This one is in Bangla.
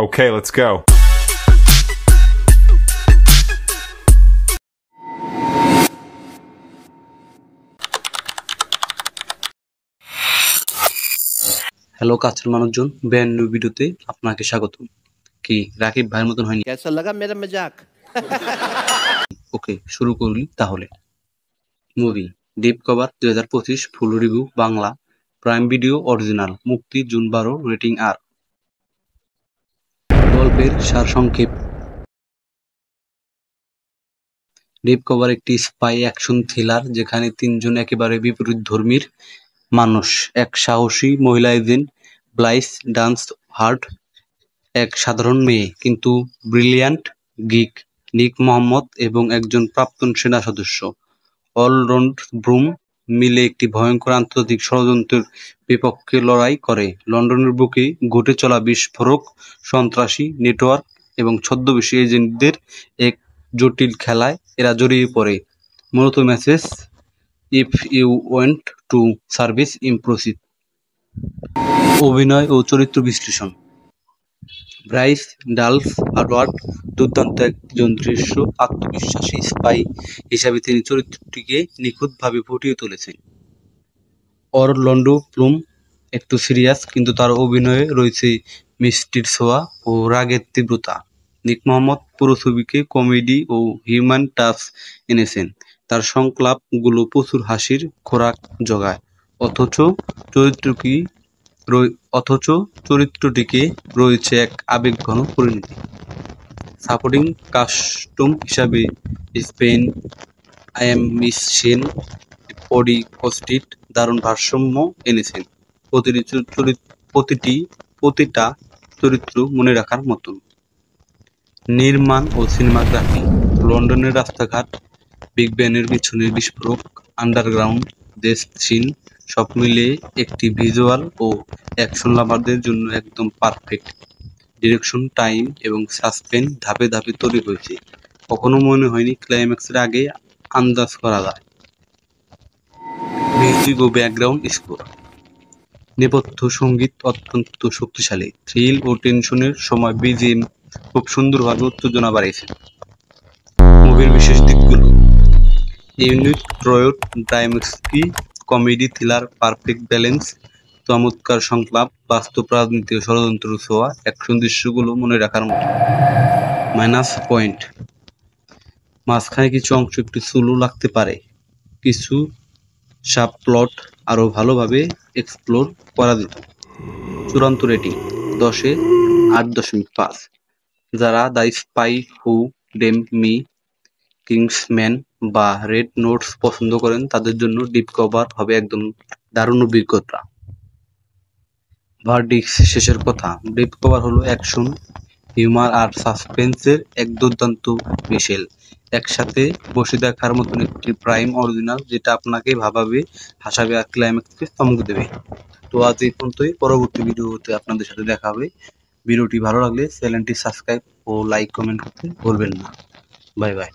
Okay, let's go. হ্যালো কাছের মানুষজন, ব্র্যান্ড নিউ ভিডিওতে আপনাকে স্বাগতম। কি রাকিব ভাইয়ের মতন হয়নি? कैसा लगा मेरा मजाक? ওকে, শুরু করি তাহলে। মুভি ডিপ কভার 2025 ফুল review Bangla, prime video original, মুক্তি জুন 12, রেটিং আর। গল্পের সারসংক্ষেপ। ডিপ কভার একটি স্পাই অ্যাকশন থ্রিলার যেখানে তিনজন একেবারে বিপরীত ধর্মীর মানুষ, এক সাহসী মহিলা এজেন্ট ব্লাইস ডান্স হার্ট, এক সাধারণ মেয়ে কিন্তু ব্রিলিয়ান্ট গিক নিক মোহাম্মদ এবং একজন প্রাক্তন সেনা সদস্য অলরাউন্ড ব্রুম মিলে একটি ভয়ঙ্কর আন্তর্জাতিক ষড়যন্ত্রের বিপক্ষে লড়াই করে। লন্ডনের বুকে ঘটে চলা বিস্ফোরক, সন্ত্রাসী নেটওয়ার্ক এবং ছদ্মবেশী এজেন্টদের এক জটিল খেলায় এরা জড়িয়ে পড়ে। মূলত message, if you want to service impressive. অভিনয় ও চরিত্র বিশ্লেষণ। ব্রাইস ডালস হাওয়ার্ড দুর্দান্ত একজন দৃশ্য আত্মবিশ্বাসী স্পাই হিসাবে তিনি চরিত্রটিকে নিখুঁতভাবে ফুটিয়ে তুলেছেন। অরল্যান্ডো ব্লুম একটু সিরিয়াস, কিন্তু তার অভিনয়ে রয়েছে মিষ্টির ছোঁয়া ও রাগের তীব্রতা। নিক মোহাম্মদ পুরো ছবিকে কমেডি ও হিউম্যান টাচ এনেছেন। তার সংলাপগুলো প্রচুর হাসির খোরাক জোগায়, অথচ চরিত্রটিকে রয়েছে এক আবেগঘন পরিণতি। সাপোর্টিং কাস্টম হিসাবে স্পেন, আইএম মিস সেন, পডি কস্টিট দারুণ ভারসাম্য এনেছেন। প্রতিটা চরিত্র মনে রাখার মতন। নির্মাণ ও সিনেমাগ্রাফি। লন্ডনের রাস্তাঘাট, বিগ ব্যানের পিছনে বিস্ফোরক, আন্ডারগ্রাউন্ড দেশ সিন সব মিলিয়ে একটি ভিজুয়াল ও অ্যাকশন লাভারদের জন্য একদম পারফেক্ট। ডিরেকশন, টাইম এবং সাসপেন্স ধাপে ধাপে তৈরি হয়েছে, কখনো মনে হয়নি ক্লাইম্যাক্সের আগে আন্দাজ করা যায়। মিউজিক ও ব্যাকগ্রাউন্ড স্কোর। নেপথ্য সঙ্গীত অত্যন্ত শক্তিশালী, থ্রিল ও টেনশনের সময় বিজিএম খুব সুন্দরভাবে উত্তেজনা বাড়িয়েছে। মুভির বিশেষ দিকগুলো: ইউনিক ট্রয়েড dramatic comedy thriller, perfect balance, চমৎকার সংলাপ, বাস্তব রাজনীতি ও ষড়যন্ত্র ছোঁয়া, অ্যাকশন দৃশ্যগুলো মনে রাখার মতো। মাইনাস পয়েন্ট: মাঝখানে কিছু অংশ একটু স্লো লাগতে পারে, কিছু সাবপ্লট আরও ভালোভাবে এক্সপ্লোর করা যেত। চূড়ান্ত রেটিং 10-এ 8.5। যারা the spy who damped me, Kingsman বা রেড নোটিস পছন্দ করেন তাদের জন্য ডিপ কভার হবে একদম দারুণ অভিজ্ঞতা। ভার্ডিক্ট, শেষের কথা। ডিপ কভার হলো অ্যাকশন, হিউমার আর সাসপেন্সের এক দুর্দান্ত মিশেল, একসাথে বসে দেখার মতন একটি প্রাইম অরিজিনাল যেটা আপনাকে ভাবাবে, হাসাবে আর ক্লাইম্যাক্সকে চমক দেবে। তো আজ এই পর্যন্তই, পরবর্তী ভিডিওতে আপনাদের সাথে দেখা হবে। ভিডিওটি ভালো লাগলে চ্যানেলটি সাবস্ক্রাইব ও লাইক কমেন্ট করতে ভুলবেন না। Bye bye.